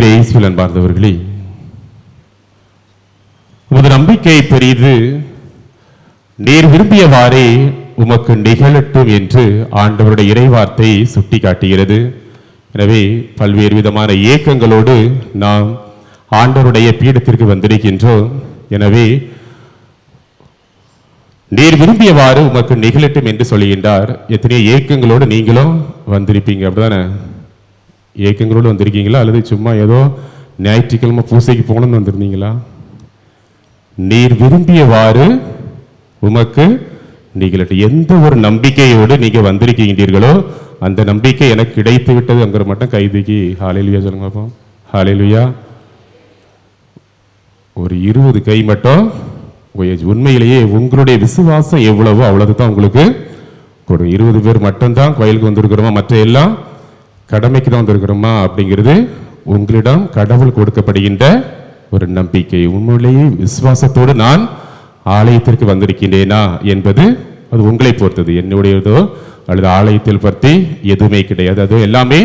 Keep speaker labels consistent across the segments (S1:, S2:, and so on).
S1: இயேசுவில் அன்பார்ந்தவர்களே, உமது நம்பிக்கை பெரிது, நீர் விரும்பியவாறே உமக்கு நிகழட்டும் என்று ஆண்டவருடைய இறைவார்த்தை சுட்டி காட்டுகிறது. எனவே பல்வேறு விதமான ஏக்கங்களோடு நாம் ஆண்டவருடைய பீடத்திற்கு வந்திருக்கின்றோம். எனவே நீர் விரும்பியவாறு உமக்கு நிகழட்டும் என்று சொல்லுகின்றார். எத்தனையோ ஏக்கங்களோடு நீங்களும் வந்திருப்பீங்க, அப்படிதானே? ஏக்கங்களோடு வந்திருக்கீங்களா, அல்லது சும்மா ஏதோ ஞாயிற்றுக்கிழமை பூசைக்கு போகணும்னு வந்திருந்தீங்களா? நீர் விரும்பியவாறு உமக்கு நிகழட்டும். எந்த ஒரு நம்பிக்கையோடு நீங்க வந்திருக்கின்றீர்களோ அந்த நம்பிக்கை எனக்கு கிடைத்து விட்டது அங்கிற மட்டும் கைதுக்கு ஹalleluya சொல்லுங்க பாப்போம். ஹalleluya. ஒரு 20 கை மட்டும் உண்மையிலேயே உங்களுடைய விசுவாசம் எவ்வளவோ அவ்வளவு தான் உங்களுக்கு கொடு. 20 பேர் மட்டும்தான் கோயிலுக்கு வந்திருக்கிறோமா, மற்ற எல்லாம் கடமைக்கு தான் வந்திருக்கிறோமா அப்படிங்கிறது உங்களிடம் கடவுள் கொடுக்கப்படுகின்ற ஒரு நம்பிக்கை. உண்மையிலேயே விசுவாசத்தோடு நான் ஆலயத்திற்கு வந்திருக்கின்றேனா என்பது அது உங்களை பொறுத்தது. என்னுடையதோ அல்லது ஆலயத்தில் பற்றி எதுவுமே கிடையாது. அது எல்லாமே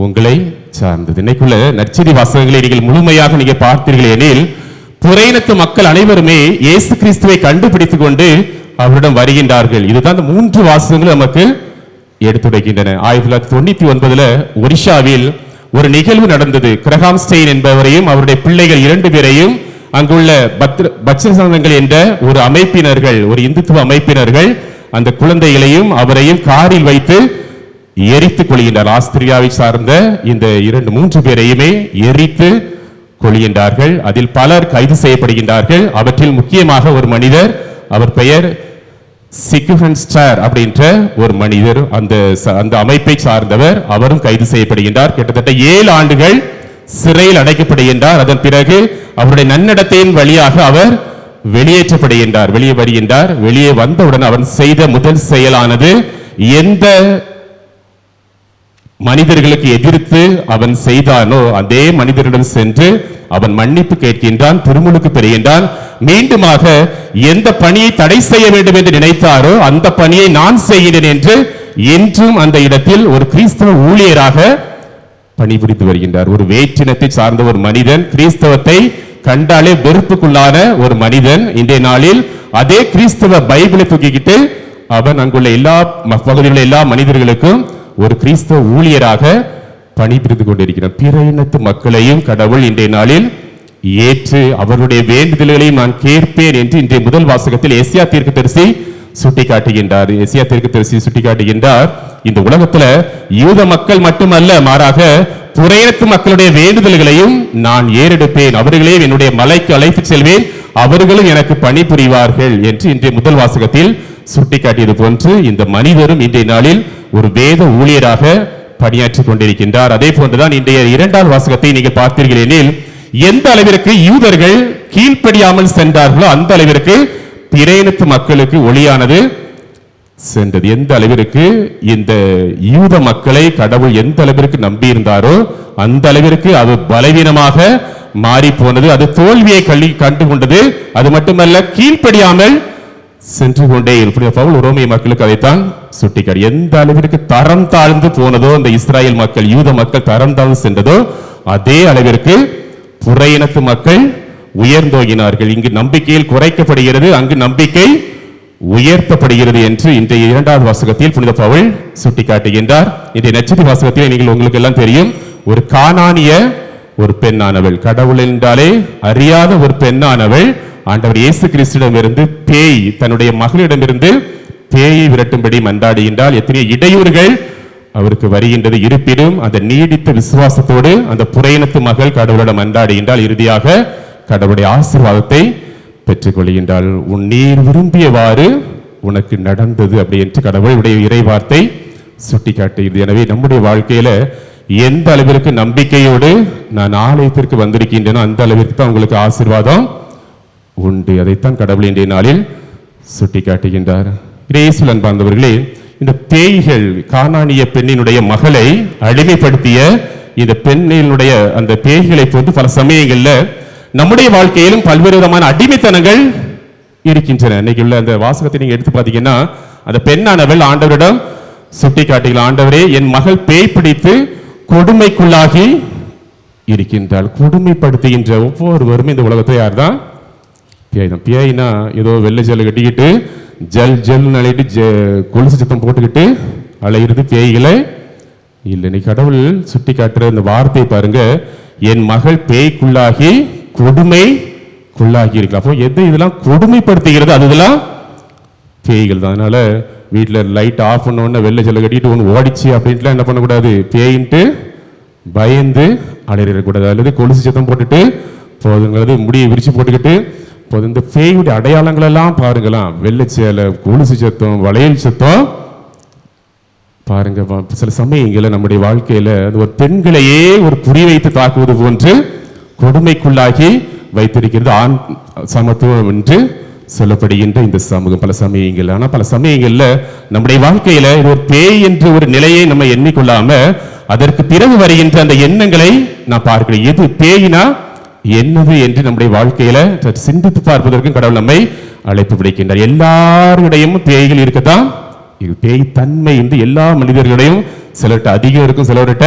S1: உங்களை சார்ந்தது. இன்னைக்குள்ள நற்செய்தி வாசகங்களை நீங்கள் முழுமையாக நீங்க பார்த்தீர்கள் எனில், புறையினத்து மக்கள் அனைவருமே இயேசு கிறிஸ்துவை கண்டுபிடித்துக் கொண்டு அவரிடம் வருகின்றார்கள். இதுதான் இந்த 3 வாசகங்கள் நமக்கு எடுத்துரைக்கின்றன. 1999 ஒரிஷாவில் ஒரு நிகழ்வு நடந்தது. கிரஹாம் ஸ்டெயின் என்பவரையும் அவருடைய பிள்ளைகள் 2 பேரையும் அங்குள்ள பட்சசங்கங்கள் என்ற ஒரு அமைப்பினர்கள், ஒரு இந்துத்துவ அமைப்பினர்கள் அந்த குழந்தைகளையும் அவரையும் காரில் வைத்து எரித்துக் கொள்கின்றார். ஆஸ்திரியாவை சார்ந்த இந்த 2-3 பேரையுமே எரித்து கொள்கின்றார்கள். அதில் பலர் கைது செய்யப்படுகின்றார்கள். அவற்றில் முக்கியமாக ஒரு மனிதர், அவர் பெயர் சிக்குஹன்ஸ்டர் அப்படின்ற ஒரு மனிதர், அந்த அமைப்பை சார்ந்தவர், அவரும் கைது செய்யப்படுகின்றார். கிட்டத்தட்ட 7 ஆண்டுகள் சிறையில் அடைக்கப்படுகின்றார். அதன் பிறகு அவருடைய நன்னடத்தையின் வழியாக அவர் வெளியேற்றப்படுகின்றார், வெளியே வருகின்றார். வெளியே வந்தவுடன் அவன் செய்த முதல் செயலானது, எந்த மனிதர்களுக்கு எதிர்த்து அவன் செய்தானோ அதே மனிதரிடம் சென்று அவன் மன்னிப்பு கேட்கின்றான், திருமுழுக்கு பெறுகின்றான். மீண்டுமாக எந்த பணியை தடை செய்ய வேண்டும் என்று நினைத்தாரோ அந்த பணியை நான் செய்கிறேன் என்று என்றும் அந்த இடத்தில் ஒரு கிறிஸ்தவ ஊழியராக பணிபுரிந்து வருகின்றார். ஒரு வேற்றினத்தை சார்ந்த ஒரு மனிதன், கிறிஸ்தவத்தை கண்டாலே வெறுப்புக்குள்ளான ஒரு மனிதன், இன்றைய நாளில் அதே கிறிஸ்தவ பைபிளை தூக்கிக்கிட்டு அவன் அங்குள்ள எல்லா பகுதியில் எல்லா மனிதர்களுக்கும் ஒரு கிறிஸ்தவ ஊழியராக பணிபுரிந்து கொண்டிருக்கிறார். பிற இனத்து மக்களையும் கடவுள் இன்றைய நாளில் ஏற்று அவருடைய வேண்டுதல்களையும் நான் கேட்பேன் என்று இன்றைய முதல் வாசகத்தில் எஸ்யா தீர்க்கதரிசி சுட்டிக்காட்டுகின்றார். எஸ்யா தீர்க்கதரிசி சுட்டிக்காட்டுகின்றார், இந்த உலகத்துல யூத மக்கள் மட்டுமல்ல, மாறாக புறையினத்து மக்களுடைய வேண்டுதல்களையும் நான் ஏறெடுப்பேன், அவர்களையும் என்னுடைய மலைக்கு அழைத்து செல்வேன், அவர்களும் எனக்கு பணிபுரிவார்கள் என்று இன்றைய முதல் வாசகத்தில் சுட்டிக்காட்டியது போன்று இந்த மனிதரும் இன்றைய நாளில் ஒரு வேத ஊழியராக பணியாற்றிக் கொண்டிருக்கின்றார். அதே போன்றுதான் இன்றைய 2வது வாசகத்தை நீங்கள் பார்த்தீர்கள் எனில், எந்த அளவிற்கு யூதர்கள் கீழ்ப்படியாமல் சென்றார்களோ அந்த அளவிற்கு பிறையினத்து மக்களுக்கு ஒளியானது சென்றது. எந்த அளவிற்கு இந்த யூத மக்களை கடவுள் எந்த அளவிற்கு நம்பியிருந்தாரோ அந்த அளவிற்கு அது பலவீனமாக மாறி போனது, அது தோல்வியை கண்டு கொண்டது. அது மட்டுமல்ல, கீழ்ப்படியாமல் சென்று கொண்டே இருப்பது. பவுல் ரோமிய மக்களுக்கு அதைத்தான் சுட்டிக்காட்டி, எந்த அளவிற்கு தரம் தாழ்ந்து போனதோ இந்த இஸ்ராயல் மக்கள், யூத மக்கள் தரம் தாழ்ந்து சென்றதோ அதே அளவிற்கு புறையினத்து மக்கள் உயர்ந்தோங்கினார்கள். இங்கு நம்பிக்கையில் குறைக்கப்படுகிறது, அங்கு நம்பிக்கை உயர்த்தப்படுகிறது என்று இன்றைய 2வது வாசகத்தில் புனித பவுல் சுட்டிக்காட்டுகின்றார். இன்றைய நற்செய்தி வாசகத்தில் நீங்கள் உங்களுக்கு எல்லாம் தெரியும், ஒரு கானானிய ஒரு பெண்ணானவள், கடவுள் என்றாலே அறியாத ஒரு பெண்ணானவள் ஆண்டவர் இயேசு கிறிஸ்துவிடமிருந்து பேய், தன்னுடைய மகளிடமிருந்து பேயை விரட்டும்படி மன்றாடுகின்றால் எத்தனை இடையூறுகள் அவருக்கு வருகின்றது. இருப்பினும் அந்த நீடித்த விசுவாசத்தோடு அந்த புறையினத்து மகள் கடவுளிடம் மன்றாடுகின்றால் இறுதியாக கடவுளுடைய ஆசீர்வாதத்தை பெற்றுக் கொள்கின்றாள். உன் நீர் விரும்பியவாறு உனக்கு நடந்தது அப்படி என்று கடவுளுடைய இறைவார்த்தை சுட்டிக்காட்டுகிறது. எனவே நம்முடைய வாழ்க்கையில எந்த அளவிற்கு நம்பிக்கையோடு நான் ஆலயத்திற்கு வந்திருக்கின்றேனோ அந்த அளவிற்கு தான் உங்களுக்கு ஆசீர்வாதம் உண்டு. அதைத்தான் கடவுள் இன்றைய நாளில் சுட்டிக்காட்டுகின்றார். இயேசுவில் அன்பார்ந்தவர்களே, இந்த பேய்கள் கானானிய பெண்ணினுடைய மகளை அடிமைப்படுத்திய இந்த பெண்ணினுடைய அந்த பேய்களை போன்று பல சமயங்கள்ல நம்முடைய வாழ்க்கையிலும் பல்வேறு விதமான அடிமைத்தனங்கள் இருக்கின்றன. இன்னைக்கு உள்ள அந்த வாசகத்தை நீங்க எடுத்து பார்த்தீங்கன்னா, அந்த பெண்ணானவள் ஆண்டவரிடம் சுட்டி காட்டுகிறாள், ஆண்டவரே என் மகள் பேய் பிடித்து கொடுமைக்குள்ளாகி இருக்கின்றாள். கொடுமைப்படுத்துகின்ற ஒவ்வொருவரும் இந்த உலகத்தில் யார் தான்? பேய் தான். பேய்னா ஏதோ வெள்ளை ஜல் கட்டிக்கிட்டு ஜல் ஜல் அழைட்டு கொலுசு சத்தம் போட்டுக்கிட்டு அலையிறது பேய்களை இல்லை. இன்னைக்கு கடவுள் சுட்டி காட்டுற இந்த வார்த்தை பாருங்க, என் மகள் பேய்க்குள்ளாகி கொடுமைக்குள்ளாகி இருக்கு. அப்போ எது இதெல்லாம் கொடுமைப்படுத்துகிறது? அது இதெல்லாம் பேய்கள் தான். அதனால வீட்டில் லைட் ஆஃப் பண்ண உடனே வெள்ளை ஜல்ல கட்டிட்டு ஒன்று ஓடிச்சு அப்படின்ட்டுலாம் என்ன பண்ணக்கூடாது? பேயின்ட்டு பயந்து அலையிடக்கூடாது. அல்லது கொலுசு சத்தம் போட்டுட்டு போதுங்கிறது முடியை விரிச்சு போட்டுக்கிட்டு போதும். இந்த பேயுடைய அடையாளங்கள் எல்லாம் பாருங்களாம், வெள்ளை சேலை, கொலுசு சத்தம், வளையல் சத்தம் பாருங்க. சில சமயங்களில் நம்முடைய வாழ்க்கையில ஒரு பெண்களையே ஒரு குறி வைத்து தாக்குவது போன்று கொடுமைக்குள்ளாகி வைத்திருக்கிறது ஆண் சமத்துவம் என்று சொல்லப்படுகின்ற இந்த சமூகம் பல சமயங்கள். ஆனால் பல சமயங்கள்ல நம்முடைய வாழ்க்கையில இது ஒரு பேய் என்ற ஒரு நிலையை நம்ம எண்ணிக்கொள்ளாம அதற்கு பிறகு வருகின்ற அந்த எண்ணங்களை நான் பார்க்கிறேன். எது பேயினா என்னது என்று நம்முடைய வாழ்க்கையில சிந்தித்து பார்ப்பதற்கும் கடவுள் நம்மை அழைப்பு விடுக்கின்றார். எல்லாருடையும் பேய்கள் இருக்கத்தான். இது பேய் தன்மை என்று எல்லா மனிதர்களிடையும் சிலர்கிட்ட அதிகம் இருக்கும், சிலர்கிட்ட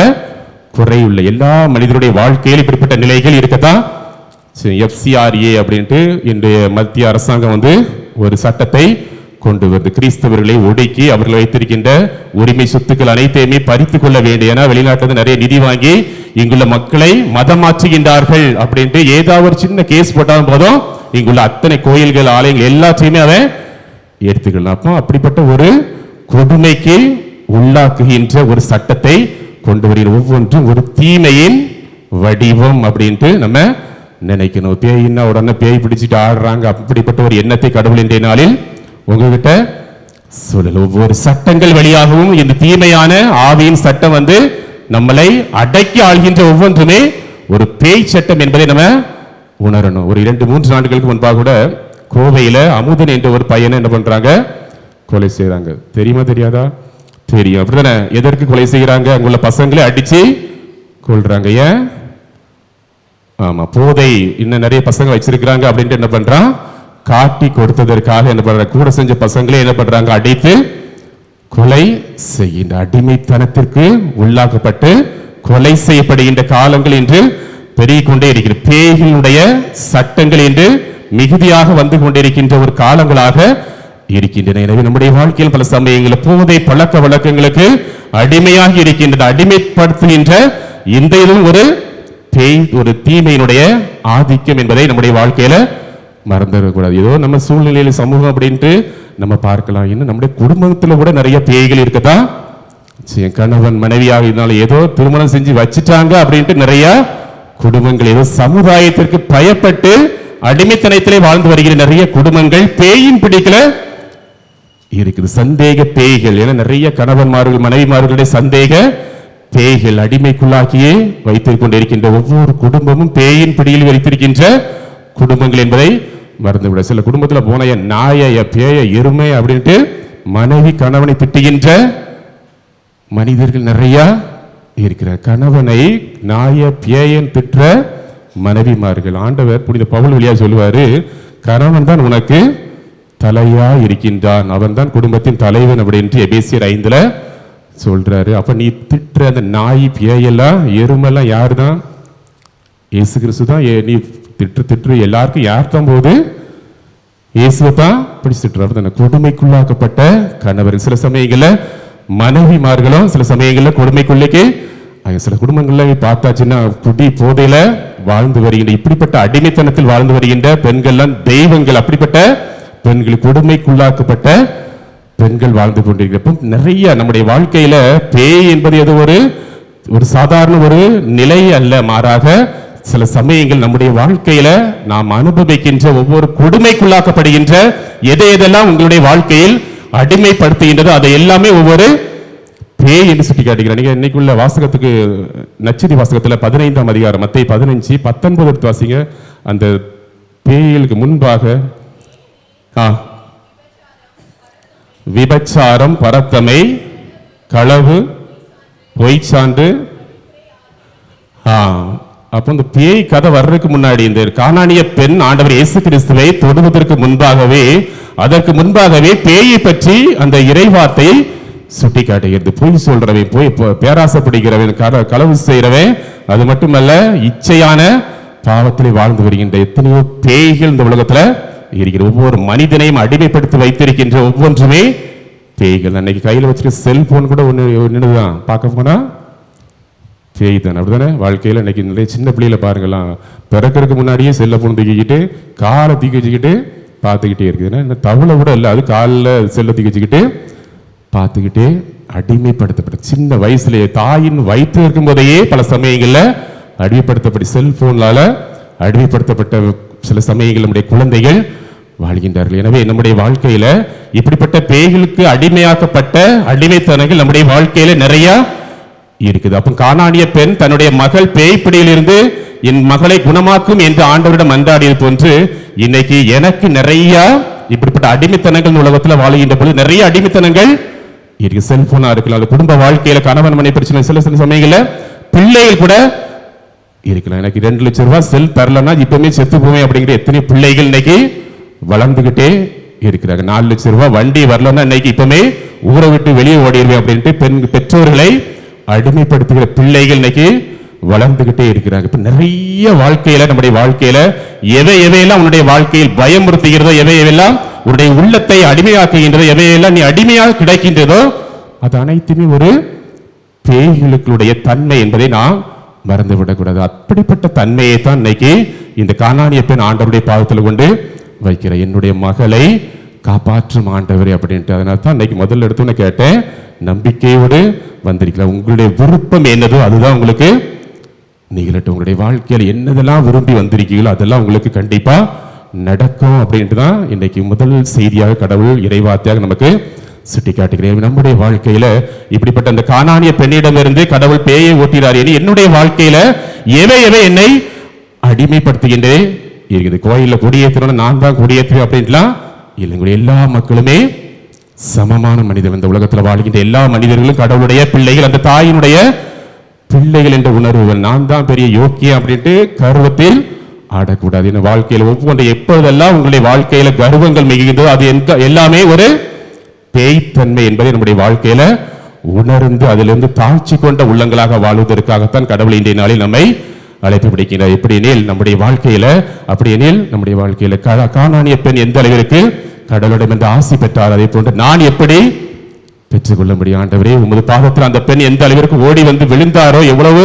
S1: குறையுள்ள. எல்லா மனிதருடைய வாழ்க்கையில் இப்படிப்பட்ட நிலைகள் இருக்கத்தான். FCRA அப்படின்ட்டு இன்றைய மத்திய அரசாங்கம் ஒரு சட்டத்தை கொண்டு வருது. கிறிஸ்தவர்களை ஒடுக்கி அவர்கள் வைத்திருக்கின்ற உரிமை சொத்துக்கள் அனைத்தையுமே பறித்துக் கொள்ள வேண்டிய, ஏன்னா வெளிநாட்டில் நிறைய நிதி வாங்கி இங்குள்ள மக்களை மதம் மாற்றுகின்றார்கள் அப்படின்ட்டு ஏதாவது ஒரு சின்ன கேஸ் போட்டாலும் போதும் இங்குள்ள அத்தனை கோயில்கள் ஆலயங்கள் எல்லாத்தையுமே அவன் எடுத்துக்கலாம். அப்போ அப்படிப்பட்ட ஒரு கொடுமைக்கு உள்ளாக்குகின்ற ஒரு சட்டத்தை கொண்டு வருகிற ஒவ்வொன்றும் ஒரு தீமையின் வடிவம் அப்படின்ட்டு நம்ம நினைக்கணும். பேயின்னா உடனே பேய் பிடிச்சிட்டு ஆடுறாங்க அப்படிப்பட்ட ஒரு எண்ணத்தை கடவுள் இன்றைய நாளில் உங்ககிட்ட சொல்லல. ஒவ்வொரு சட்டங்கள் வழியாகவும் இந்த தீமையான ஆவியின் சட்டம் நம்மளை அடக்கி ஆள்கின்ற ஒவ்வொன்றுமே ஒரு பேய் சட்டம் என்பதை நம்ம உணரணும். ஒரு 2-3 நாட்களுக்கு முன்பாக கூட கோவையில அமுதன் என்ற ஒரு பையனை என்ன பண்றாங்க? கொலை செய்யறாங்க. தெரியுமா தெரியாதா? தெரியும். அப்படித்தானே? எதற்கு கொலை செய்யறாங்க? அங்குள்ள பசங்களை அடிச்சு கொள்றாங்க. ஏன்? ஆமா, போதை இன்னும் நிறைய பசங்க வச்சிருக்கிறாங்க அப்படின்ட்டு என்ன பண்றான்? காட்டி கொடுத்ததற்காக என்ன பண்ற? கூட செஞ்ச பசங்களே என்ன பண்றாங்க? அடித்து கொலை செய்கின்ற அடிமைத்தனத்திற்கு உள்ளாக்கப்பட்டு கொலை செய்யப்படுகின்ற காலங்கள் என்று பெருகிக் கொண்டே இருக்கிறது. பேய்களுடைய சட்டங்கள் என்று மிகுதியாக வந்து கொண்டிருக்கின்ற ஒரு காலங்களாக இருக்கின்றன. எனவே நம்முடைய வாழ்க்கையில் பல சமயங்களில் போதை பழக்க வழக்கங்களுக்கு அடிமையாகி இருக்கின்றது. அடிமைப்படுத்துகின்ற இந்த இதுவும் ஒரு பேய், ஒரு தீமையினுடைய ஆதிக்கம் என்பதை நம்முடைய வாழ்க்கையில மறந்துடக்கூடாது. ஏதோ நம்ம சூழ்நிலையில சமூகம் அப்படின்ட்டு நம்ம பார்க்கலாம். இன்னும் நம்முடைய குடும்பத்துல கூட நிறைய பேய்கள் இருக்கதா. கணவன் மனைவியாக இருந்தாலும் ஏதோ திருமணம் செஞ்சு வச்சுட்டாங்க அப்படின்ட்டு நிறைய குடும்பங்கள் ஏதோ சமுதாயத்திற்கு பயப்பட்டு அடிமைத்தனத்திலே வாழ்ந்து வருகிற நிறைய குடும்பங்கள் பேயின் பிடிக்கல இருக்குது. சந்தேக பேய்கள் என நிறைய கணவன்மார்கள் மனைவிமார்களுடைய சந்தேக பேய்கள் அடிமைக்குள்ளாக்கியே வைத்துக் கொண்டிருக்கின்ற ஒவ்வொரு குடும்பமும் பேயின் பிடியில் வைத்திருக்கின்ற குடும்பங்கள் என்பதை மறந்துவிட. சில குடும்பத்தில் போன நாய பேய எருமை அப்படின்ட்டு மனைவி கணவனை திட்டுகின்ற மனிதர்கள் நிறைய இருக்கிறார். கணவனை நாய பேயன் திட்டுற மனைவிமார்கள். ஆண்டவர் புனித பவுல் வழியா சொல்லுவாரு, கணவன் தான் உனக்கு தலையா இருக்கின்றான், அவன் தான் குடும்பத்தின் தலைவன் அப்படின்ட்டு எபேசியர் 5 சொல்றாரு. அப்ப நீ திட்டுற அந்த நாய் பேயெல்லாம் எருமெல்லாம் யாரு தான்? இயேசு கிறிஸ்து தான். நீ திட்டு எல்லாருக்கும் யார் தான் போது? இயேசுவை தான் பிடிச்சிட்டு. கொடுமைக்குள்ளாக்கப்பட்ட கணவர். சில சமயங்கள்ல மனைவிமார்களும் சில சமயங்கள்ல கொடுமைக்குள்ளைக்கு சில குடும்பங்கள்ல பார்த்தாச்சுன்னா குடி போதையில வாழ்ந்து வருகின்ற இப்படிப்பட்ட அடிமைத்தனத்தில் வாழ்ந்து வருகின்ற பெண்கள்லாம் தெய்வங்கள். அப்படிப்பட்ட பெண்கள், கொடுமைக்குள்ளாக்கப்பட்ட பெண்கள் வாழ்ந்து கொண்டிருக்கிறப்ப நிறைய நம்முடைய வாழ்க்கையில பேய் என்பது ஏதோ ஒரு சாதாரண ஒரு நிலை அல்ல, மாறாக சில சமயங்கள் நம்முடைய வாழ்க்கையில நாம் அனுபவிக்கின்ற ஒவ்வொரு கொடுமைக்குள்ளாக்கப்படுகின்ற எதையெல்லாம் உங்களுடைய வாழ்க்கையில் அடிமைப்படுத்துகின்றதோ அதை எல்லாமே ஒவ்வொரு பேய் என்று சுட்டி காட்டுகிறேன். நீங்க இன்னைக்குள்ள வாசகத்துக்கு நச்செய்தி வாசகத்துல 15ஆம் அதிகாரம் மத்தேயு 15:19 எடுத்து வாசிங்க. அந்த பேய்களுக்கு முன்பாக விபச்சாரம், பரத்தமை, களவு, பொய்ச்சான்று. அப்போ இந்த பேய் கதை வர்றதுக்கு முன்னாடி இந்த கானானிய பெண் ஆண்டவர் இயேசு கிறிஸ்துவை தொடுவதற்கு முன்பாகவே, அதற்கு முன்பாகவே பேயை பற்றி அந்த இறைவார்த்தை சுட்டி காட்டுகிறது. பொய் சொல்றவன், போய் பேராசைப்படுகிறவன், களவு செய்கிறவன், அது மட்டுமல்ல, இச்சையான பாவத்திலே வாழ்ந்து வருகின்ற எத்தனையோ பேய்கள் இந்த உலகத்துல இருக்கிற. ஒவ்வொரு மனிதனையும் அடிமைப்படுத்தி வைத்திருக்கின்ற ஒவ்வொன்றுமே பேய்கள். அன்னைக்கு கையில் வச்சுட்டு செல்போன் கூட ஒன்றுதான் பார்க்க போனா பேய் தானே, அப்படிதானே? வாழ்க்கையில் இன்னைக்கு நிறைய சின்ன பிள்ளைகளை பாருங்கலாம், பிறக்கிறதுக்கு முன்னாடியே செல்ல போன் தூக்கிக்கிட்டு காலை தூக்கி வச்சுக்கிட்டு பார்த்துக்கிட்டே இருக்குதுன்னா, இந்த தவளை கூட இல்லை, அது காலில் செல்ல தூக்கி வச்சுக்கிட்டு பார்த்துக்கிட்டே அடிமைப்படுத்தப்பட்ட சின்ன வயசுலேயே தாயின் வயிற்று இருக்கும் போதையே பல சமயங்களில் அடிமைப்படுத்தப்பட்ட செல்போனால அடிமைப்படுத்தப்பட்ட சில சமயங்கள் நம்முடைய குழந்தைகள் வாழ்கின்றார்கள். எனவே நம்முடைய வாழ்க்கையில இப்படிப்பட்ட பேய்களுக்கு அடிமையாக்கப்பட்ட அடிமைத்தனங்கள் நம்முடைய வாழ்க்கையில நிறைய இருக்குது. அப்ப கானானிய பெண் தன்னுடைய மகள் பேய் பிடியிலிருந்து என் மகளை குணமாக்கும் என்று ஆண்டவரிடம் மன்றாடியது போன்று இன்னைக்கு எனக்கு நிறைய இப்படிப்பட்ட அடிமைத்தனங்கள் உலகத்துல வாழ்கின்ற பொழுது நிறைய அடிமைத்தனங்கள் இருக்கு. செல்போனா இருக்கலாம், குடும்ப வாழ்க்கையில கணவன் மனைவி பிரச்சனை, சில சமயங்கள்ல பிள்ளைகள் கூட இருக்கலாம். எனக்கு 2 லட்சம் ரூபாய் செல் தரலன்னா இப்பவுமே செத்து போவேன் அப்படிங்கிற எத்தனை பிள்ளைகள் இன்னைக்கு வளர்ந்துகிட்டே இருக்கிறாங்க. 4 லட்சம் ரூபாய் வண்டி வரலன்னா இன்னைக்கு இப்பவுமே ஊரை விட்டு வெளியே ஓடிடுவேன் அப்படின்ட்டு பெற்றோர்களை அடிமைப்படுத்துகிற பிள்ளைகள் இன்னைக்கு வளர்ந்துகிட்டே இருக்கிறாங்க. இப்ப நிறைய வாழ்க்கையில நம்முடைய வாழ்க்கையில எவையெல்லாம் உன்னுடைய வாழ்க்கையில் பயமுறுத்துகிறதோ, எவையெல்லாம் உன்னுடைய உள்ளத்தை அடிமையாக்குகின்றதோ, எவையெல்லாம் நீ அடிமையாக கிடைக்கின்றதோ அது அனைத்துமே ஒரு பேய்களுடைய தன்மை என்பதை நாம் மறந்து விடக்கூடாது. அப்படிப்பட்ட தன்மையை தான் இன்னைக்கு இந்த கானானிய பெண் ஆண்டவருடைய பாதத்தில் கொண்டு வைக்கிற, என்னுடைய மகளை காப்பாற்றும் ஆண்டவரே அப்படின்ட்டு. அதனால தான் இன்னைக்கு முதல்ல எடுத்து கேட்டேன், நம்பிக்கையோடு வந்திருக்கலாம். உங்களுடைய விருப்பம் என்னதோ அதுதான் உங்களுக்கு நிகழட்டும். உங்களுடைய வாழ்க்கையில் என்னதெல்லாம் விரும்பி வந்திருக்கீங்களோ அதெல்லாம் உங்களுக்கு கண்டிப்பா நடக்கும் அப்படின்ட்டு தான் இன்னைக்கு முதல் செய்தியாக கடவுள் இறைவார்த்தையாக நமக்கு சுட்டி காட்டுகிறேன். நம்முடைய வாழ்க்கையில இப்படிப்பட்ட அந்த கானானிய பெண்ணிடமிருந்து கடவுள் பேயை ஓட்டினார். என்னுடைய வாழ்க்கையில எவை என்னை அடிமைப்படுத்துகின்றே இருக்குது. கோயில்ல கொடியேற்றணும், நான் தான் கொடியேற்றுவேன் அப்படின்ட்டுலாம் இல்லைங்க. எல்லா மக்களுமே சமமான மனிதர். இந்த உலகத்தில் வாழ்கின்ற எல்லா மனிதர்களும் கடவுளுடைய பிள்ளைகள், அந்த தாயினுடைய பிள்ளைகள் என்ற உணர்வுகள். நான் தான் பெரிய யோக்கியம் அப்படின்ட்டு கர்வத்தில் ஆடக்கூடாது. இந்த வாழ்க்கையில் ஒவ்வொன்று எப்பொழுதெல்லாம் உங்களுடைய வாழ்க்கையில கர்வங்கள் மிகுந்தோ அது எல்லாமே ஒரு பேய்த்தன்மை என்பதை நம்முடைய வாழ்க்கையில உணர்ந்து அதிலிருந்து தாழ்ச்சி கொண்ட உள்ளங்களாக வாழ்வதற்காகத்தான் கடவுள் இன்றைய நாளில் நம்மை அழைப்பு பிடிக்கிறார். எப்படி எனில் நம்முடைய வாழ்க்கையில நம்முடைய வாழ்க்கையில கானானிய பெண் எந்த அளவிற்கு கடவுளிடம் என்று ஆசி பெற்றார், அதே போன்று நான் எப்படி பெற்றுக்கொள்ள முடியும்? ஆண்டவரே, உமது பாதத்தில் அந்த பெண் எந்த அளவிற்கு ஓடி வந்து விழுந்தாரோ, எவ்வளவு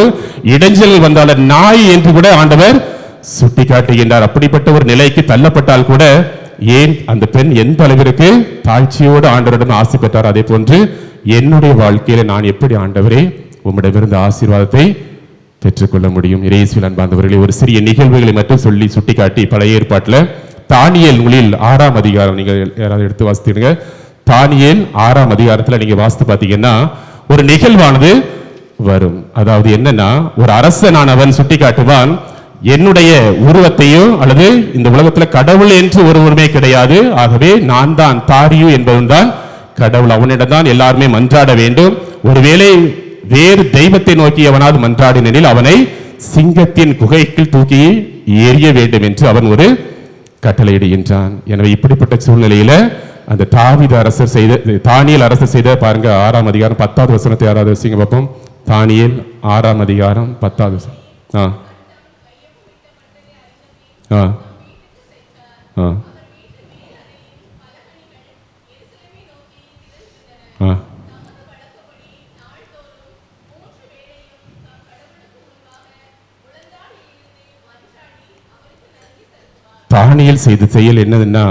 S1: இடைஞ்சல்கள் வந்தாலும் நாய் என்று கூட ஆண்டவர் சுட்டி காட்டுகின்றார். அப்படிப்பட்ட ஒரு நிலைக்கு தள்ளப்பட்டால் கூட ஏன் அந்த பெண் எந்த அளவிற்கு தாழ்ச்சியோடு ஆண்டவரிடம் ஆசி பெற்றார், அதே போன்று என்னுடைய வாழ்க்கையில நான் எப்படி ஆண்டவரே உம்மிடமிருந்து ஆசீர்வாதத்தை பெற்றுக்கொள்ள முடியும்? இயேசுவில் அன்பார்ந்தவர்களே, ஒரு சிறிய நிகழ்வுகளை மட்டும் சொல்லி சுட்டிக்காட்டி பழைய ஏற்பாட்டில் தானியேல் நூலில் 6ஆம் அதிகாரம் நீங்க யாராவது எடுத்து வாசித்தீங்க. தானியேல் 6ஆம் அதிகாரத்தில் நீங்க வாசித்து பார்த்தீங்கன்னா ஒரு நிகழ்வானது வரும். அதாவது என்னன்னா, ஒரு அரசனானவன் சுட்டி காட்டுவான், என்னுடைய உருவத்தையோ அல்லது இந்த உலகத்தில் கடவுள் என்று ஒருவருமே கிடையாது, ஆகவே நான் தான் தாரியு என்பவன் தான் கடவுள், அவனிடம் தான் எல்லாருமே மன்றாட வேண்டும். ஒருவேளை வேறு தெய்வத்தை நோக்கி அவனாவது மன்றாடினில் அவனை சிங்கத்தின் குகைக்குள் தூக்கி எறிய வேண்டும் என்று அவன் ஒரு கட்டளையிடுகின்றான். எனவே இப்படிப்பட்ட சூழ்நிலையில அந்த தானியேல் அரசர் செய்த பாருங்க 6ஆம் அதிகாரம் 10வது வசனத்தை யாராவது வசிங்க பார்ப்போம். தானியேல் 6ஆம் அதிகாரம் 10வது வசனம். தானியேல் செய்த செயல் என்னதுன்னா,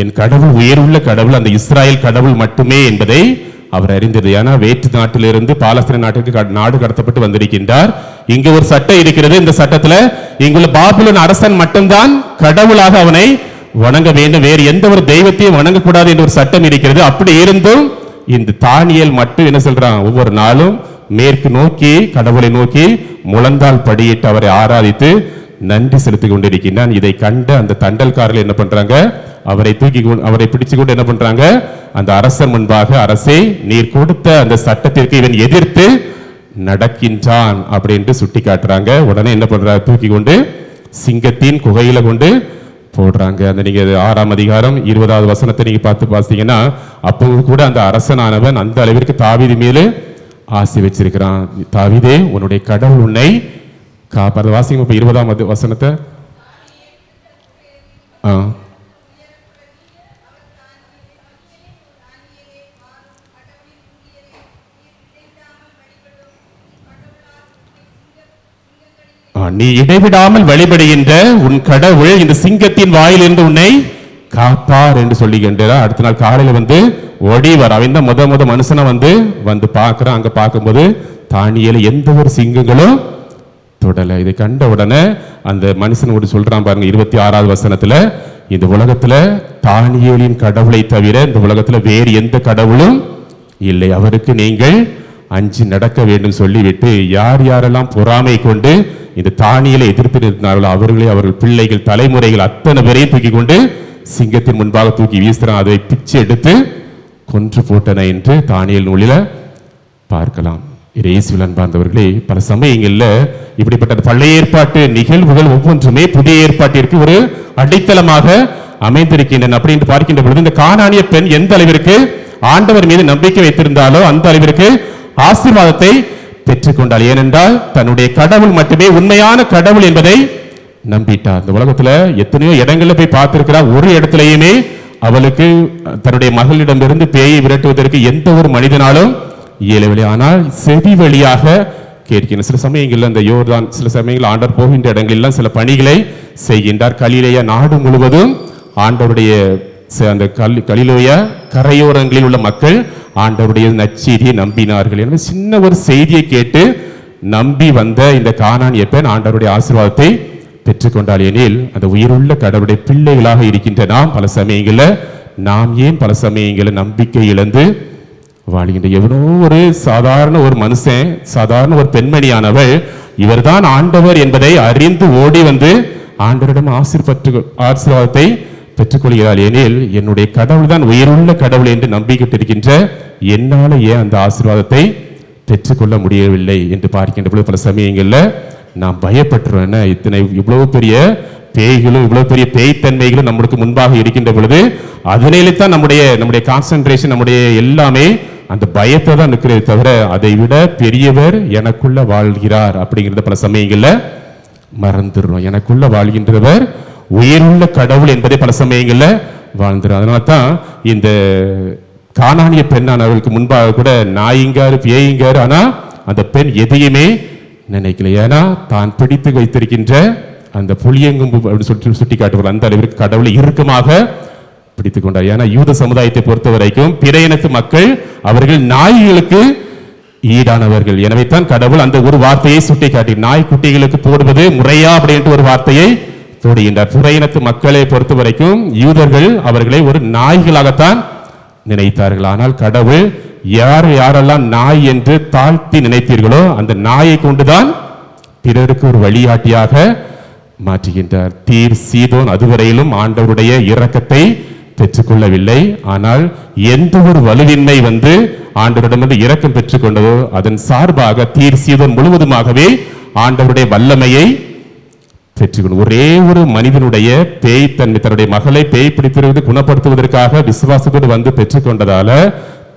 S1: என் கடவுள் உயர்வுள்ள கடவுள், அந்த இஸ்ராயல் கடவுள் மட்டுமே என்பதை அவர் அறிந்தது. ஏன்னா வேற்று நாட்டிலிருந்து பாலஸ்தீன நாட்டுக்கு நாடு கடத்தப்பட்டு வந்திருக்கின்றார். இங்கு ஒரு சட்டம் இருக்கிறது. இந்த சட்டத்துல இங்குள்ள பாபிலோன் அரசன் மட்டும்தான் கடவுளாக அவனை வணங்க வேண்டும், வேறு எந்த ஒரு தெய்வத்தையும் வணங்கக்கூடாது என்ற ஒரு சட்டம் இருக்கிறது. அப்படி இருந்தும் இந்த தானியேல் மட்டும் என்ன சொல்றான், ஒவ்வொரு நாளும் மேற்கு நோக்கி கடவுளை நோக்கி முழந்தால் படியிட்டு அவரை ஆராதித்து நன்றி செலுத்திக் கொண்டிருக்கின்றான். இதை கண்ட அந்த தண்டல்காரர்கள் என்ன பண்றாங்க, அவரை பிடிச்சு கொண்டு என்ன பண்றாங்க, அந்த அரசர் முன்பாக, அரசே நீர் கொடுத்த அந்த சட்டத்திற்கு இவன் எதிர்த்து நடக்கின்றான் அப்படின்ட்டு சுட்டி காட்டுறாங்க. உடனே என்ன பண்றாங்க, தூக்கி கொண்டு சிங்கத்தின் குகையில கொண்டு போடுறாங்க. அந்த நீங்க 6ஆம் அதிகாரம் 20வது வசனத்தை நீங்க பார்த்து பார்த்தீங்கன்னா, அப்போ கூட அந்த அரசனானவன் அந்த அளவிற்கு தாவீது மேலே ஆசி வச்சிருக்கிறான். தாவீதே, உன்னுடைய கடவுள் உன்னை காப்பார். வாசிங்க இப்ப 20ஆம் வசனத்தை. நீ இடைவிடாமல் வழிபடுகின்ற உன் கடவுள் இந்த சிங்கத்தின் வாயிலிருந்து உன்னை காப்பார் என்று சொல்லுகின்றார். அடுத்த நாள் காலையில ஓடி வர அவன் தான் முத மனுஷனா வந்து பார்க்கிறான். அங்க பார்க்கும்போது தானியேலை எந்த ஒரு சிங்கங்களும் தொடல. இதை கண்ட உடனே அந்த மனுஷன் ஒரு சொல்றான் பாருங்க 26ஆவது வசனத்துல, இந்த உலகத்துல தானியேலின் கடவுளை தவிர இந்த உலகத்துல வேறு எந்த கடவுளும் இல்லை, அவருக்கு நீங்கள் அஞ்சு நடக்க வேண்டும் சொல்லிவிட்டு யார் யாரெல்லாம் பொறாமை கொண்டு இந்த தானியேலை எதிர்த்து நிறுத்தினார்களோ அவர்களே அவர்கள் பிள்ளைகள் தலைமுறைகள் அத்தனை பேரையும் தூக்கி கொண்டு சிங்கத்தின் முன்பாக தூக்கி வீசுறான். அதை பிச்சு எடுத்து கொன்று போட்டன என்று தானியேல் நூலில பார்க்கலாம். இயேசுவில் அன்பார்ந்தவர்களே, பல சமயங்கள்ல இப்படிப்பட்ட பழைய ஏற்பாட்டு நிகழ்வுகள் ஒவ்வொன்றுமே புதிய ஏற்பாட்டிற்கு ஒரு அடித்தளமாக அமைந்திருக்கின்றன. அப்படி என்று பார்க்கின்ற பொழுது இந்த கானானிய பெண் எந்த அளவிற்கு ஆண்டவர் மீது நம்பிக்கை வைத்திருந்தாலோ அந்த அளவிற்கு ஆசீர்வாதத்தை பெற்றுக்கொண்டாள். ஏனென்றால் தன்னுடைய கடவுள் மட்டுமே உண்மையான கடவுள் என்பதை நம்பிட்டார். இந்த உலகத்துல எத்தனையோ இடங்கள்ல போய் பார்த்திருக்கிறார், ஒரு இடத்திலேயுமே அவளுக்கு தன்னுடைய மகளிடமிருந்து பேயை விரட்டுவதற்கு எந்த ஒரு மனிதனாலும் இயலவில்லை. ஆனால் செவி வழியாக கேட்கின்ற சில சமயங்கள்ல அந்த யோர்தான், சில சமயங்கள் ஆண்டவர் போகின்ற இடங்களெல்லாம் சில பணிகளை செய்கின்றார். கலிலேயா நாடு முழுவதும் ஆண்டவருடைய அந்த கலிலேயா கரையோரங்களில் உள்ள மக்கள் ஆண்டவருடைய நற்செய்தியை நம்பினார்கள். எனவே சின்ன ஒரு செய்தியை கேட்டு நம்பி வந்த இந்த கானானிய பெண் ஆண்டவருடைய ஆசீர்வாதத்தை பெற்றுக்கொண்டாள். எனில் அந்த உயிருள்ள கடவுளுடைய பிள்ளைகளாக இருக்கின்ற நாம் ஏன் பல சமயங்களில் நம்பிக்கை இழந்து வாழ்கின்ற எவனோ ஒரு சாதாரண ஒரு மனுஷன், சாதாரண ஒரு பெண்மணியானவள் இவர்தான் ஆண்டவர் என்பதை அறிந்து ஓடி ஆண்டவரிடம் ஆசீர்வாதத்தை பெற்றுக்கொள்கிறாள். எனில் என்னுடைய கடவுள் தான் உயிருள்ள கடவுள் என்று நம்பிக்கிட்டு இருக்கின்ற என்னால ஏன் அந்த ஆசீர்வாதத்தை பெற்றுக்கொள்ள முடியவில்லை என்று பார்க்கின்ற பொழுது பல சமயங்கள்ல நாம் பயப்பட்டுறோம். இவ்வளவு பெரிய பேய்களும் இவ்வளவு பெரிய பேய்த்தன்மைகளும் நம்மளுக்கு முன்பாக இருக்கின்ற பொழுது அதனால தான் நம்முடைய கான்சென்ட்ரேஷன், நம்முடைய எல்லாமே அந்த பயத்தை தான் நிற்கிறதே தவிர அதை விட பெரியவர் எனக்குள்ள வாழ்கிறார் அப்படிங்கிறத பல சமயங்கள்ல மறந்துடுறோம். எனக்குள்ள வாழ்கின்றவர் உயிருள்ள கடவுள் என்பதை பல சமயங்கள்ல வாழ்ந்துடும். அதனால தான் இந்த கானானிய பெண்ணானவர்களுக்கு முன்பாக கூட நாயிங்காரு பேய்ங்காரு, ஆனா அந்த பெண் எதையுமே நினைக்கல. ஏன்னா தான் பிடித்து வைத்திருக்கின்ற அந்த புளியங்கும்பு அப்படின்னு சுட்டி காட்டுவார், அந்த அளவிற்கு கடவுளை இறுக்கமாக பிடித்துக் கொண்டார். ஏன்னா யூத சமுதாயத்தை பொறுத்த வரைக்கும் பிற இனத்து மக்கள் அவர்கள் நாய்களுக்கு ஈடானவர்கள். எனவே தான் கடவுள் அந்த ஒரு வார்த்தையை சுட்டி காட்டி நாய்க்குட்டிகளுக்கு போடுவது முறையா அப்படின்ட்டு ஒரு வார்த்தையை போடுகின்றார். பிற இனத்து மக்களை பொறுத்த வரைக்கும் யூதர்கள் அவர்களை ஒரு நாய்களாகத்தான் நினைத்தார்கள். ஆனால் கடவுள் யாரெல்லாம் நாய் என்று தாழ்த்தி நினைத்தீர்களோ அந்த நாயை கொண்டுதான் பிறருக்கு ஒரு வழிகாட்டியாக மாற்றுகின்றார். தீர் சீதோன் அதுவரையிலும் ஆண்டவருடைய இரக்கத்தை பெற்றுக்கொள்ளவில்லை. ஆனால் எந்த ஒரு வலுவின்மை ஆண்டவரிடம் இரக்கம் பெற்றுக்கொண்டதோ அதன் சார்பாக தீர் சீதோன் முழுவதுமாகவே ஆண்டவருடைய வல்லமையை பெற்றுக்கொண்டு ஒரே ஒரு மனிதனுடைய பேய்த்தன்மை தன்னுடைய மகளை பேய் பிடித்திருப்பது குணப்படுத்துவதற்காக விசுவாசத்தோடு பெற்றுக்கொண்டதால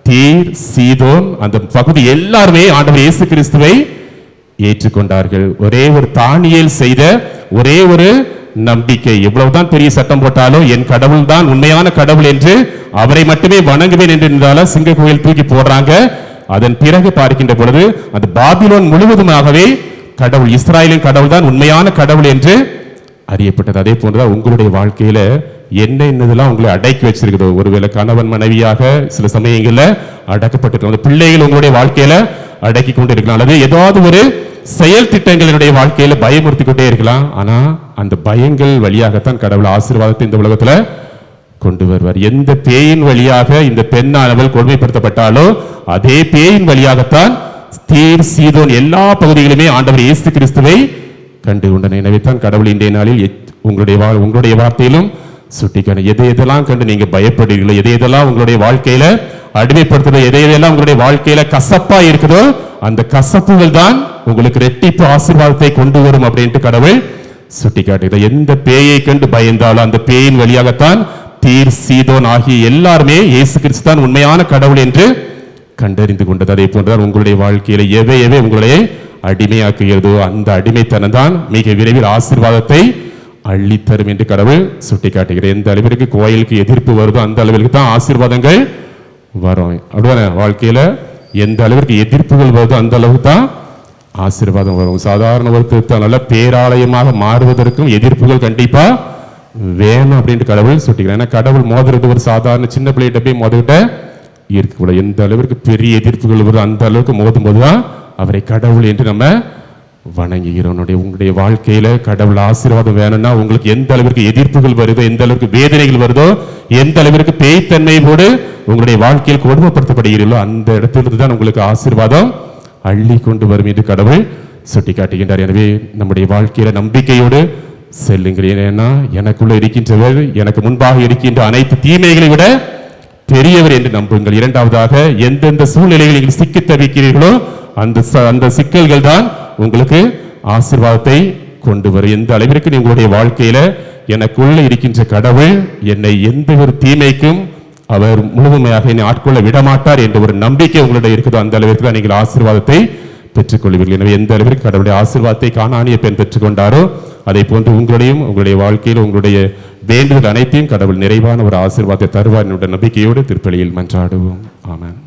S1: தீர் சீதோன் அந்த பகுதி எல்லாருமே ஆண்டவர் இயேசு கிறிஸ்துவை ஏற்றுக்கொண்டார்கள். ஒரே ஒரு தானியேல் செய்த ஒரே ஒரு நம்பிக்கை, எவ்வளவுதான் பெரிய சட்டம் போட்டாலும் என் கடவுள் தான் உண்மையான கடவுள் என்று அவரை மட்டுமே வணங்குவேன் என்று இருந்தாலும் சிங்க கோயில் தூக்கி போடுறாங்க. அதன் பிறகு பார்க்கின்ற பொழுது அந்த பாபிலோன் முழுவதுமாகவே கடவுள் இஸ்ராயலின் கடவுள் தான் உண்மையான கடவுள் என்று அறியப்பட்டது. அதே போன்றுதான் உங்களுடைய வாழ்க்கையில என்னதெல்லாம் உங்களை அடக்கி வச்சிருக்கிறதோ, ஒருவேளை கணவன் மனைவியாக சில சமயங்கள்ல அடக்கப்பட்டிருக்க பிள்ளைகள் உங்களுடைய வாழ்க்கையில அடக்கி கொண்டு இருக்கலாம், அல்லது ஏதாவது ஒரு செயல் திட்டங்களுடைய வாழ்க்கையில பயமுறுத்தி கொண்டே இருக்கலாம். ஆனா அந்த பயங்கள் வழியாகத்தான் கடவுள் ஆசீர்வாதத்தை இந்த உலகத்துல கொண்டு வருவார். எந்த பேயின் வழியாக இந்த பெண்ணானவள் கொடுமைப்படுத்தப்பட்டாலோ அதே பேயின் வழியாகத்தான் தீர் சீதோன் எல்லா பகுதிகளுமே ஆண்டவர் இயேசு கிறிஸ்துவை கண்டு கொண்டன. எனவே தான் கடவுள் இன்றைய நாளில் உங்களுடைய வார்த்தையிலும் சுட்டிக்கான எதையெல்லாம் கண்டு நீங்க பயப்படுகிறீர்களோ, எதையெல்லாம் உங்களுடைய வாழ்க்கையில அடிமைப்படுத்துதோ, எதையெல்லாம் உங்களுடைய வாழ்க்கையில கசப்பா இருக்குதோ அந்த கசப்புகள் தான் உங்களுக்கு ரெட்டிப்பு ஆசீர்வாதத்தை கொண்டு வரும் அப்படின்ட்டு கடவுள் சுட்டி காட்டுகிறார். எந்த பேயை கண்டு பயந்தாலும் அந்த பேயின் வழியாகத்தான் தீர் சீதோன் ஆகிய எல்லாருமே இயேசு கிறிஸ்து தான் உண்மையான கடவுள் என்று கண்டறிந்து கொண்டது. அதே போன்றுதான் உங்களுடைய வாழ்க்கையில எவை உங்களுடைய அடிமையாக்குகிறதோ அந்த அடிமைத்தனம் தான் மிக விரைவில் ஆசீர்வாதத்தை அள்ளித்தரும் என்று கடவுள் சுட்டிக்காட்டுகிறார். எந்த அளவிற்கு கோயிலுக்கு எதிர்ப்பு வருதோ அந்த அளவிற்கு தான் ஆசீர்வாதங்கள் வரும். அப்படிதானே? வாழ்க்கையில எந்த அளவிற்கு எதிர்ப்புகள் வருதோ அந்த அளவுக்கு தான் ஆசீர்வாதம் வரும். சாதாரண ஒருத்தர் நல்ல பேராலயமாக மாறுவதற்கும் எதிர்ப்புகள் கண்டிப்பா வேணும் அப்படின்ட்டு கடவுள் சுட்டிக்கிறார். ஏன்னா கடவுள் மோதுறது ஒரு சாதாரண சின்ன பிள்ளைகிட்ட போய் மோதிக்கிட்ட இருக்கக்கூடாது. எந்த அளவிற்கு பெரிய எதிர்ப்புகள் வருதோ அந்த அளவுக்கு மோதும் போதுதான் அவரை கடவுள் என்று நம்ம வணங்குகிறோம். உங்களுடைய வாழ்க்கையில கடவுள் ஆசீர்வாதம் வேணும்னா உங்களுக்கு எந்த அளவிற்கு எதிர்ப்புகள் வருதோ, எந்த அளவிற்கு வேதனைகள் வருதோ, எந்த அளவிற்கு பேய்த்தன்மையோடு உங்களுடைய வாழ்க்கையில் கொடுமைப்படுத்தப்படுகிறீர்களோ அந்த இடத்திலிருந்து தான் உங்களுக்கு ஆசீர்வாதம் அள்ளி கொண்டு வரும் என்று கடவுள் சுட்டி காட்டுகின்றார். எனவே நம்முடைய வாழ்க்கையில நம்பிக்கையோடு செல்லுங்கள். ஏன்னா எனக்குள்ள இருக்கின்றவர் எனக்கு முன்பாக இருக்கின்ற அனைத்து தீமைகளை விட பெரியவர் என்று நம்புங்கள். இரண்டாவதாக, எந்தெந்த சூழ்நிலைகளில் சிக்கி தவிக்கிறீர்களோ அந்த சிக்கல்கள் தான் உங்களுக்கு ஆசீர்வாதத்தை கொண்டு வரும். எந்த அளவிற்கு உங்களுடைய வாழ்க்கையில எனக்குள்ள இருக்கின்ற கடவுள் என்னை எந்த ஒரு தீமைக்கும் அவர் முழுமையாக என்னை ஆட்கொள்ள விடமாட்டார் என்ற ஒரு நம்பிக்கை உங்களிடம் இருக்குதோ அந்த அளவிற்கு தான் நீங்கள் ஆசீர்வாதத்தை பெற்றுக்கொள்வீர்கள். எனவே எந்த அளவிற்கு கடவுளுடைய ஆசீர்வாதத்தை கானானிய பெண் பெற்றுக்கொண்டாரோ அதை போன்று உங்களுடைய வாழ்க்கையில் உங்களுடைய வேண்டுதல் அனைத்தையும் கடவுள் நிறைவான ஒரு ஆசீர்வாதத்தை தருவார் என்ற நம்பிக்கையோடு திருப்பலியில் மன்றாடுவோம். ஆமென்.